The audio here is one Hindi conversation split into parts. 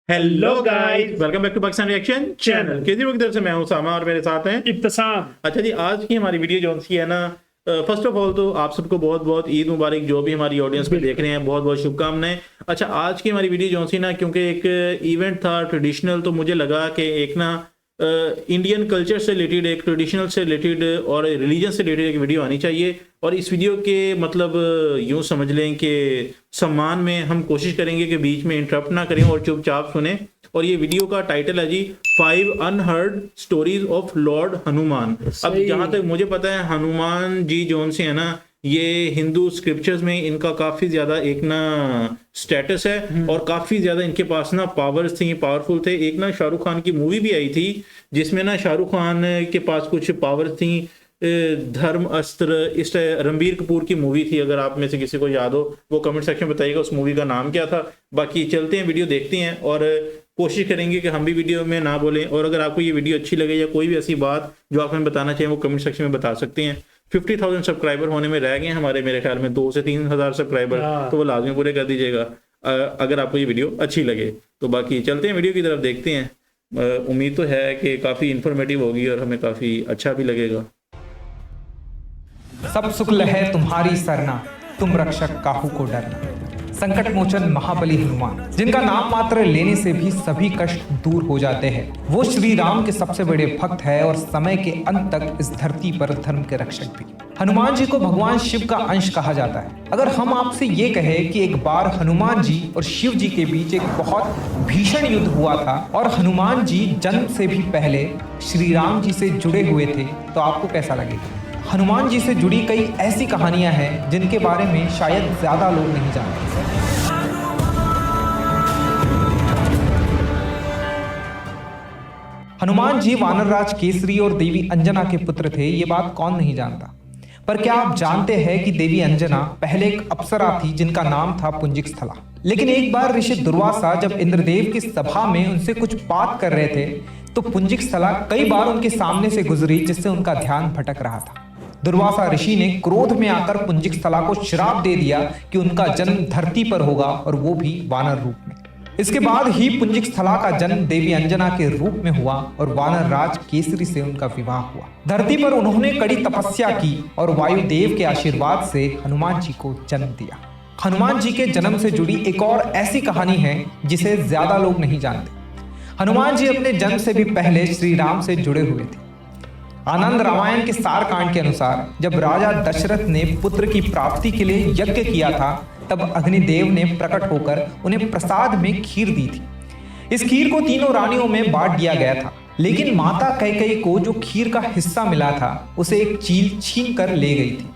Hello guys, welcome back to Pakistan reaction channel. Kejriwal की तरफ से मैं हूं सामा और मेरे साथ हैं इब्तिसाम। अच्छा जी, आज की हमारी वीडियो जो सी है ना, फर्स्ट ऑफ ऑल तो आप सबको बहुत बहुत ईद मुबारक। जो भी हमारी ऑडियंस पे देख रहे हैं, बहुत बहुत शुभकामनाएं। अच्छा, आज की हमारी वीडियो जो सी ना, क्योंकि एक इवेंट था ट्रेडिशनल, तो मुझे लगा कि एक ना इंडियन कल्चर से रिलेटेड, एक ट्रेडिशनल से रिलेटेड और रिलीजन से रिलेटेड एक वीडियो आनी चाहिए। और इस वीडियो के मतलब यूं समझ लें कि सम्मान में हम कोशिश करेंगे कि बीच में इंटरप्ट ना करें और चुपचाप सुने। और ये वीडियो का टाइटल है जी 5 unheard stories of Lord Hanuman. अब जहां तक मुझे पता है, हनुमान जी जोन से है ना, ये हिंदू स्क्रिप्चर्स में इनका काफी ज्यादा एक ना स्टेटस है और काफी ज्यादा इनके पास ना पावर्स थी, पावरफुल थे। एक ना शाहरुख खान की मूवी भी आई थी जिसमें ना शाहरुख खान के पास कुछ पावर्स थी, धर्म अस्त्र, इस रणबीर कपूर की मूवी थी। अगर आप में से किसी को याद हो वो कमेंट सेक्शन में बताइएगा उस मूवी का नाम क्या था। बाकी चलते हैं, वीडियो देखते हैं और कोशिश करेंगे कि हम भी वीडियो में ना बोलें। और अगर आपको ये वीडियो अच्छी लगे या कोई भी ऐसी बात जो आप हमें बताना चाहिए वो कमेंट सेक्शन में बता सकते हैं। 50,000 सब्सक्राइबर होने में रह गए हमारे, मेरे ख्याल में 2 से 3 हज़ार सब्सक्राइबर, तो वो लाजमी पूरे कर दीजिएगा अगर आपको ये वीडियो अच्छी लगे तो। बाकी चलते हैं, वीडियो की तरफ देखते हैं। उम्मीद तो है कि काफ़ी इन्फॉर्मेटिव होगी और हमें काफ़ी अच्छा भी लगेगा। सब शुक्ल है तुम्हारी सरना, तुम रक्षक काहू को डरना। संकट मोचन महाबली हनुमान, जिनका नाम मात्र लेने से भी सभी कष्ट दूर हो जाते हैं। वो श्री राम के सबसे बड़े भक्त है और समय के अंत तक इस धरती पर धर्म के रक्षक भी। हनुमान जी को भगवान शिव का अंश कहा जाता है। अगर हम आपसे ये कहें कि एक बार हनुमान जी और शिव जी के बीच एक बहुत भीषण युद्ध हुआ था और हनुमान जी जन्म से भी पहले श्री राम जी से जुड़े हुए थे, तो आपको कैसा लगेगा? हनुमान जी से जुड़ी कई ऐसी कहानियां हैं जिनके बारे में शायद ज्यादा लोग नहीं जानते। हनुमान जी वानरराज केसरी और देवी अंजना के पुत्र थे, ये बात कौन नहीं जानता। पर क्या आप जानते हैं कि देवी अंजना पहले एक अप्सरा थी जिनका नाम था पुंजिकस्थला। लेकिन एक बार ऋषि दुर्वासा जब इंद्रदेव की सभा में उनसे कुछ बात कर रहे थे तो पुंजिकस्थला कई बार उनके सामने से गुजरी, जिससे उनका ध्यान भटक रहा था। दुर्वासा ऋषि ने क्रोध में आकर पुंजिकस्थला को श्राप दे दिया कि उनका जन्म धरती पर होगा और वो भी वानर रूप में। इसके बाद ही पुंजिकस्थला का जन्म देवी अंजना के रूप में हुआ और वानर राज केसरी से उनका विवाह हुआ। धरती पर उन्होंने कड़ी तपस्या की और वायुदेव के आशीर्वाद से हनुमान जी को जन्म दिया। हनुमान जी के जन्म से जुड़ी एक और ऐसी कहानी है जिसे ज्यादा लोग नहीं जानते। हनुमान जी अपने जन्म से भी पहले श्री राम से जुड़े हुए थे। आनंद रामायण के सार कांड के अनुसार जब राजा दशरथ ने पुत्र की प्राप्ति के लिए यज्ञ किया था, तब अग्निदेव ने प्रकट होकर उन्हें प्रसाद में खीर दी थी। इस खीर को तीनों रानियों में बांट दिया गया था, लेकिन माता कैकेयी को जो खीर का हिस्सा मिला था उसे एक चील छीन कर ले गई थी।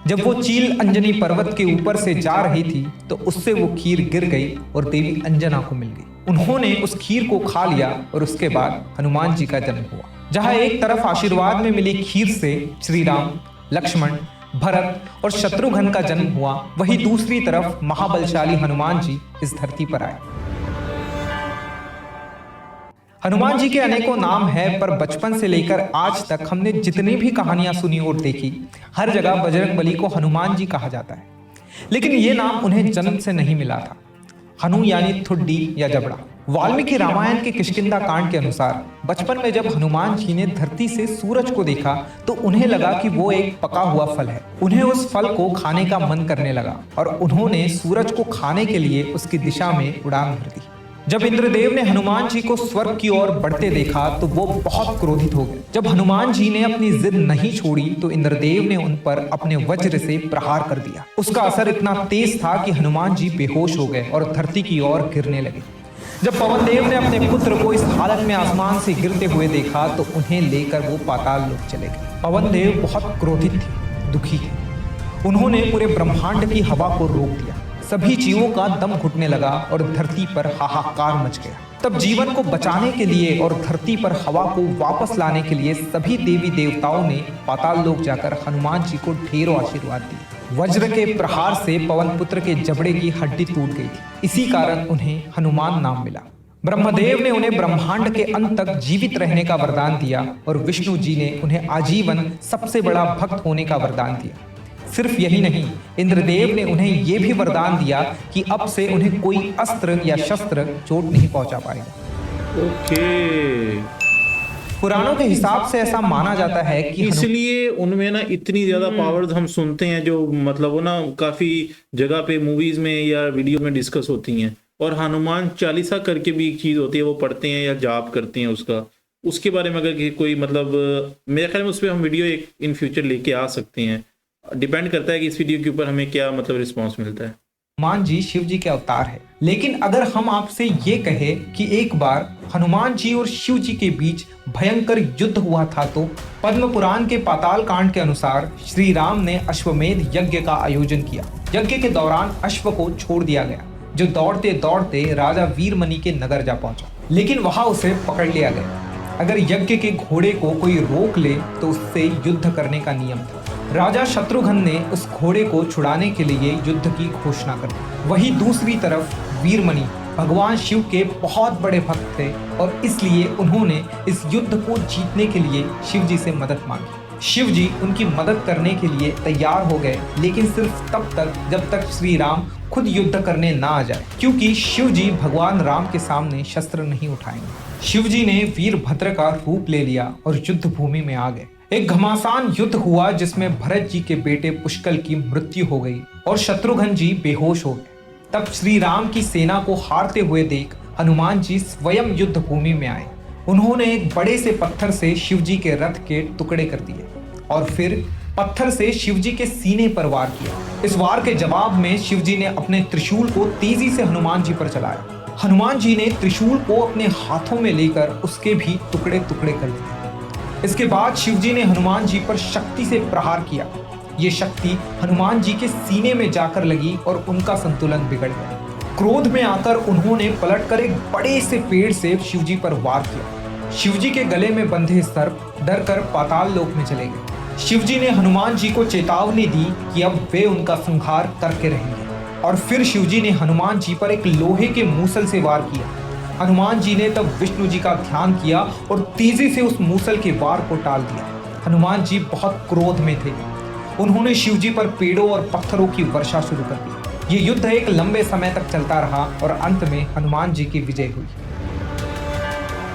जब वो चील अंजनी पर्वत के ऊपर से जा रही थी तो उससे वो खीर गिर गई और देवी अंजना को मिल गई। उन्होंने उस खीर को खा लिया और उसके बाद हनुमान जी का जन्म हुआ। जहां एक तरफ आशीर्वाद में मिली खीर से श्री राम, लक्ष्मण, भरत और शत्रुघ्न का जन्म हुआ, वहीं दूसरी तरफ महाबलशाली हनुमान जी इस धरती पर आए। हनुमान जी के अनेकों नाम हैं, पर बचपन से लेकर आज तक हमने जितनी भी कहानियां सुनी और देखी, हर जगह बजरंगबली को हनुमान जी कहा जाता है। लेकिन ये नाम उन्हें जन्म से नहीं मिला था। हनु यानी ठुड्डी या जबड़ा। वाल्मीकि रामायण के किष्किंधा कांड के अनुसार बचपन में जब हनुमान जी ने धरती से सूरज को देखा तो उन्हें लगा कि वो एक पका हुआ फल है। उन्हें उस फल को खाने का मन करने लगा और उन्होंने सूरज को खाने के लिए उसकी दिशा में उड़ान भर दी। जब इंद्रदेव ने हनुमान जी को स्वर्ग की ओर बढ़ते देखा तो वो बहुत क्रोधित हो गए। जब हनुमान जी ने अपनी जिद नहीं छोड़ी तो इंद्रदेव ने उन पर अपने वज्र से प्रहार कर दिया। उसका असर इतना तेज था कि हनुमान जी बेहोश हो गए और धरती की ओर गिरने लगे। जब पवन देव ने अपने पुत्र को इस हालत में आसमान से गिरते हुए देखा तो उन्हें लेकर वो पाताल लोक चले गए। पवन देव बहुत क्रोधित थे, दुखी थे। उन्होंने पूरे ब्रह्मांड की हवा को रोक दिया। सभी जीवों का दम घुटने लगा और धरती पर हाहाकार मच गया। तब जीवन को बचाने के लिए और धरती पर हवा को वापस लाने के लिए सभी देवी देवताओं ने पाताल लोक जाकर हनुमान जी को ढेरों आशीर्वाद दिए। वज्र के प्रहार से पवन पुत्र के जबड़े की हड्डी टूट गई थी, इसी कारण उन्हें हनुमान नाम मिला। ब्रह्मदेव ने उन्हें ब्रह्मांड के अंत तक जीवित रहने का वरदान दिया और विष्णु जी ने उन्हें आजीवन सबसे बड़ा भक्त होने का वरदान दिया। सिर्फ यही नहीं, इंद्रदेव ने उन्हें यह भी वरदान दिया कि अब से उन्हें कोई अस्त्र या शस्त्र चोट नहीं पहुंचा पाएगा। ओके, पुराणों के हिसाब से ऐसा माना जाता है कि इसलिए उनमें ना इतनी ज्यादा पावर्स हम सुनते हैं, जो मतलब वो ना काफी जगह पे मूवीज में या वीडियो में डिस्कस होती हैं। और हनुमान चालीसा करके भी एक चीज होती है, वो पढ़ते हैं या जाप करते हैं उसके बारे में अगर कोई मतलब मेरे ख्याल में उस पर हम वीडियो एक इन फ्यूचर लेके आ सकते हैं। डिपेंड करता है कि इस वीडियो के ऊपर हमें क्या मतलब रिस्पॉन्स मिलता है। हनुमान जी शिव जी के अवतार है, लेकिन अगर हम आपसे ये कहे कि एक बार हनुमान जी और शिव जी के बीच भयंकर युद्ध हुआ था, तो पद्म पुराण के पाताल कांड के अनुसार श्री राम ने अश्वमेध यज्ञ का आयोजन किया। यज्ञ के दौरान अश्व को छोड़ दिया गया, जो दौड़ते दौड़ते राजा वीरमणि के नगर जा पहुंचा, लेकिन वहां उसे पकड़ लिया गया। अगर यज्ञ के घोड़े को कोई रोक ले तो उससे युद्ध करने का नियम था। राजा शत्रुघ्न ने उस घोड़े को छुड़ाने के लिए युद्ध की घोषणा कर दी। वहीं दूसरी तरफ वीरमणि भगवान शिव के बहुत बड़े भक्त थे और इसलिए उन्होंने इस युद्ध को जीतने के लिए शिव जी से मदद मांगी। शिव जी उनकी मदद करने के लिए तैयार हो गए, लेकिन सिर्फ तब तक जब तक श्री राम खुद युद्ध करने ना आ जाए, क्योंकि शिव जी भगवान राम के सामने शस्त्र नहीं उठाएंगे। शिव जी ने वीरभद्र का रूप ले लिया और युद्ध भूमि में आ गए। एक घमासान युद्ध हुआ जिसमें भरत जी के बेटे पुष्कल की मृत्यु हो गई और शत्रुघ्न जी बेहोश हो गए। तब श्री राम की सेना को हारते हुए देख हनुमान जी स्वयं युद्ध भूमि में आए। उन्होंने एक बड़े से पत्थर से शिव जी के रथ के टुकड़े कर दिए और फिर पत्थर से शिव जी के सीने पर वार किया। इस वार के जवाब में शिव जी ने अपने त्रिशूल को तेजी से हनुमान जी पर चलाया। हनुमान जी ने त्रिशूल को अपने हाथों में लेकर उसके भी टुकड़े टुकड़े कर दिए। इसके बाद शिव जी ने हनुमान जी पर शक्ति से प्रहार किया। ये शक्ति हनुमान जी के सीने में जाकर लगी और उनका संतुलन बिगड़ गया। क्रोध में आकर उन्होंने पलटकर एक बड़े से पेड़ से शिव जी पर वार किया। शिव जी के गले में बंधे सर्प डरकर पाताल लोक में चले गए। शिव जी ने हनुमान जी को चेतावनी दी कि अब वे उनका संहार करके रहेंगे और फिर शिव जी ने हनुमान जी पर एक लोहे के मूसल से वार किया। हनुमान जी ने तब विष्णु जी का ध्यान किया और तेजी से उस मूसल के वार को टाल दिया। हनुमान जी बहुत क्रोध में थे। उन्होंने शिव जी पर पेड़ों और पत्थरों की वर्षा शुरू कर दी। ये युद्ध एक लंबे समय तक चलता रहा और अंत में हनुमान जी की विजय हुई।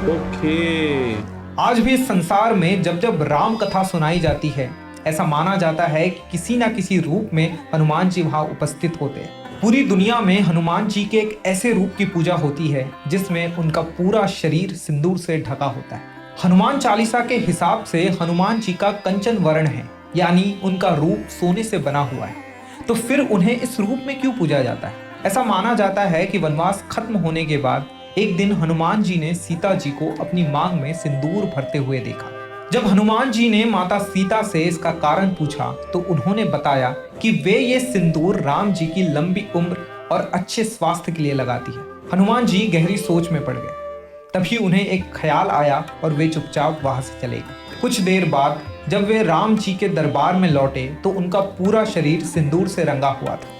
ओके, आज भी इस संसार में जब जब राम कथा सुनाई जाती है, ऐसा माना जाता है कि किसी न किसी रूप में हनुमान जी वहां उपस्थित होते हैं। पूरी दुनिया में हनुमान जी के एक ऐसे रूप की पूजा होती है जिसमें उनका पूरा शरीर सिंदूर से ढका होता है। हनुमान चालीसा के हिसाब से हनुमान जी का कंचन वर्ण है, यानी उनका रूप सोने से बना हुआ है। तो फिर उन्हें इस रूप में क्यों पूजा जाता है? ऐसा माना जाता है कि वनवास खत्म होने के बाद एक दिन हनुमान जी ने सीता जी को अपनी मांग में सिंदूर भरते हुए देखा। जब हनुमान जी ने माता सीता से इसका कारण पूछा तो उन्होंने बताया कि वे ये सिंदूर राम जी की लंबी उम्र और अच्छे स्वास्थ्य के लिए लगाती है। हनुमान जी गहरी सोच में पड़ गए। तभी उन्हें एक ख्याल आया और वे चुपचाप वहां से चले गए। कुछ देर बाद जब वे राम जी के दरबार में लौटे तो उनका पूरा शरीर सिंदूर से रंगा हुआ था।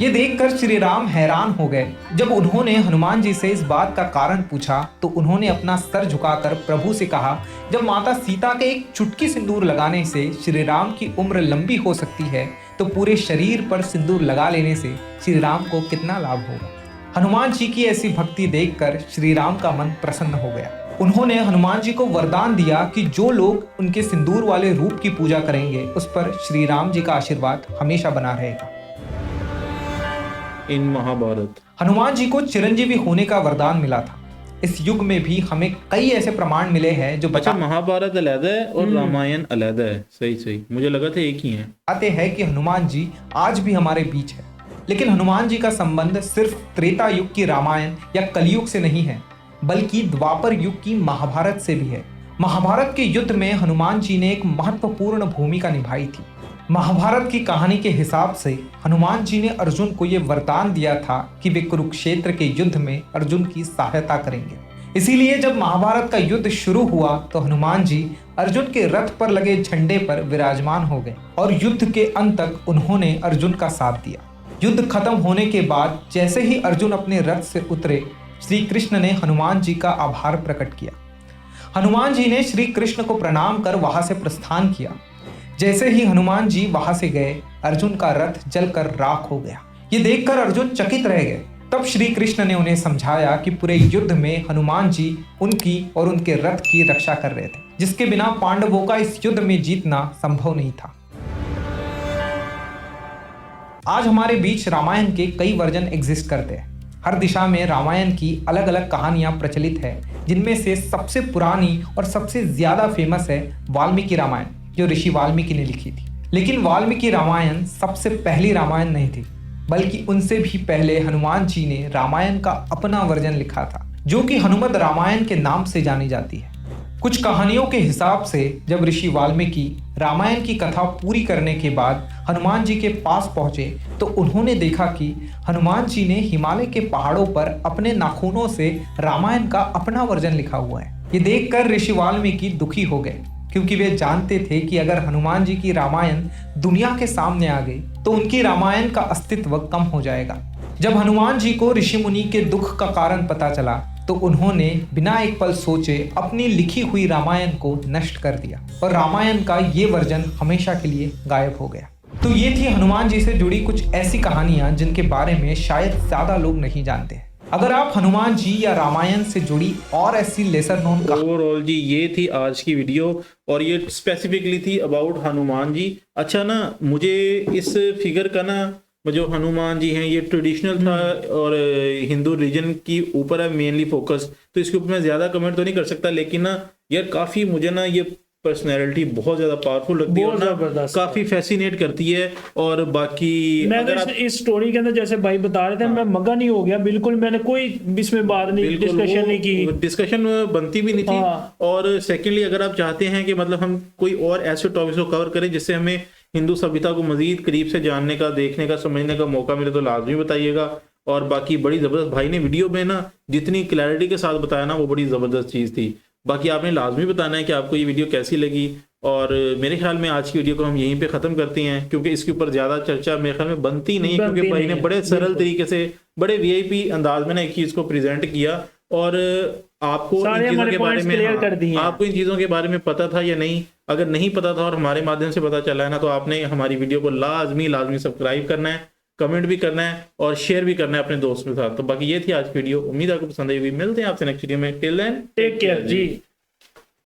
ये देखकर श्री राम हैरान हो गए। जब उन्होंने हनुमान जी से इस बात का कारण पूछा तो उन्होंने अपना सर झुकाकर प्रभु से कहा, जब माता सीता के एक चुटकी सिंदूर लगाने से श्री राम की उम्र लंबी हो सकती है, तो पूरे शरीर पर सिंदूर लगा लेने से श्री राम को कितना लाभ होगा। हनुमान जी की ऐसी भक्ति देखकर श्री राम का मन प्रसन्न हो गया। उन्होंने हनुमान जी को वरदान दिया कि जो लोग उनके सिंदूर वाले रूप की पूजा करेंगे उस पर श्री राम जी का आशीर्वाद हमेशा बना रहेगा। इन महाभारत हनुमान जी को चिरंजीवी होने का वरदान मिला था। इस युग में भी हमें कई ऐसे प्रमाण मिले हैं जो अच्छा, महाभारत अलग है और रामायण अलग है। सही सही, मुझे लगा था एक ही है। बताते हैं कि हनुमान जी आज भी हमारे बीच है, लेकिन हनुमान जी का संबंध सिर्फ त्रेता युग की रामायण या कलयुग से नहीं है, बल्कि द्वापर युग की महाभारत से भी है। महाभारत के युद्ध में हनुमान जी ने एक महत्वपूर्ण भूमिका निभाई थी। महाभारत की कहानी के हिसाब से हनुमान जी ने अर्जुन को यह वरदान दिया था कि वे कुरुक्षेत्र के युद्ध में अर्जुन की सहायता करेंगे। इसीलिए जब महाभारत का युद्ध शुरू हुआ तो हनुमान जी अर्जुन के रथ पर लगे झंडे पर विराजमान हो गए और युद्ध के अंत तक उन्होंने अर्जुन का साथ दिया। युद्ध खत्म होने के बाद जैसे ही अर्जुन अपने रथ से उतरे, श्री कृष्ण ने हनुमान जी का आभार प्रकट किया। हनुमान जी ने श्री कृष्ण को प्रणाम कर वहां से प्रस्थान किया। जैसे ही हनुमान जी वहां से गए, अर्जुन का रथ जलकर राख हो गया। ये देखकर अर्जुन चकित रह गए। तब श्री कृष्ण ने उन्हें समझाया कि पूरे युद्ध में हनुमान जी उनकी और उनके रथ की रक्षा कर रहे थे, जिसके बिना पांडवों का इस युद्ध में जीतना संभव नहीं था। आज हमारे बीच रामायण के कई वर्जन एग्जिस्ट करते हैं। हर दिशा में रामायण की अलग अलग कहानियां प्रचलित है, जिनमें से सबसे पुरानी और सबसे ज्यादा फेमस है वाल्मीकि रामायण, जो ऋषि वाल्मीकि ने लिखी थी। लेकिन वाल्मीकि रामायण सबसे पहली रामायण नहीं थी, बल्कि उनसे भी पहले हनुमान जी ने रामायण का अपना वर्जन लिखा था, जो कि हनुमत रामायण के नाम से जानी जाती है। कुछ कहानियों के हिसाब से जब ऋषि वाल्मीकि रामायण की कथा पूरी करने के बाद हनुमान जी के पास पहुंचे तो उन्होंने देखा कि हनुमान जी ने हिमालय के पहाड़ों पर अपने नाखूनों से रामायण का अपना वर्जन लिखा हुआ है। ये देखकर ऋषि वाल्मीकि दुखी हो गए, क्योंकि वे जानते थे कि अगर हनुमान जी की रामायण दुनिया के सामने आ गई तो उनकी रामायण का अस्तित्व कम हो जाएगा। जब हनुमान जी को ऋषि मुनि के दुख का कारण पता चला तो उन्होंने बिना एक पल सोचे अपनी लिखी हुई रामायण को नष्ट कर दिया और रामायण का ये वर्जन हमेशा के लिए गायब हो गया। तो ये थी हनुमान जी से जुड़ी कुछ ऐसी कहानियां जिनके बारे में शायद ज्यादा लोग नहीं जानते। अगर आप हनुमान जी या रामायण से जुड़ी और ऐसी लेसर नोन ओवरऑल जी ये थी आज की वीडियो, और ये स्पेसिफिकली थी अबाउट हनुमान जी। अच्छा ना, मुझे इस फिगर का ना, जो हनुमान जी हैं ये ट्रेडिशनल था और हिंदू रिलीजन की ऊपर है मेनली फोकस, तो इसके ऊपर मैं ज्यादा कमेंट तो नहीं कर सकता, लेकिन ना यार काफी मुझे ना ये पर्सनैलिटी बहुत ज्यादा पावरफुल लगती है और ना काफी फैसिनेट करती है। और बाकी मैं तो इस स्टोरी के अंदर जैसे भाई बता रहे थे, मैं मगन ही हो गया बिल्कुल। मैंने कोई इसमें बात नहीं, डिस्कशन नहीं की, डिस्कशन बनती भी नहीं थी। और सेकेंडली अगर आप चाहते हैं कि मतलब हम कोई और ऐसे टॉपिक्स को कवर करें जिससे हमें हिंदू सभ्यता को मजीद करीब से जानने का, देखने का, समझने का मौका मिले तो लाजमी बताइएगा। और बाकी बड़ी जबरदस्त भाई ने वीडियो में ना जितनी क्लैरिटी के साथ बताया ना वो बड़ी जबरदस्त चीज थी। बाकी आपने लाजमी बताना है कि आपको ये वीडियो कैसी लगी। और मेरे ख्याल में आज की वीडियो को हम यहीं पे ख़त्म करते हैं, क्योंकि इसके ऊपर ज़्यादा चर्चा मेरे ख्याल में बनती नहीं, क्योंकि भाई ने बड़े सरल तरीके से बड़े वीआईपी अंदाज में ना एक चीज़ को प्रेजेंट किया। और आपको इन चीज़ों के बारे में आपको इन चीज़ों के बारे में पता था या नहीं? अगर नहीं पता था और हमारे माध्यम से पता चला है ना, तो आपने हमारी वीडियो को लाजमी सब्सक्राइब करना है, कमेंट भी करना है और शेयर भी करना है अपने दोस्तों के साथ। तो बाकी ये थी आज की वीडियो, उम्मीद आपको पसंद आई होगी। मिलते हैं आपसे नेक्स्ट वीडियो में। टिल देन टेक केयर जी।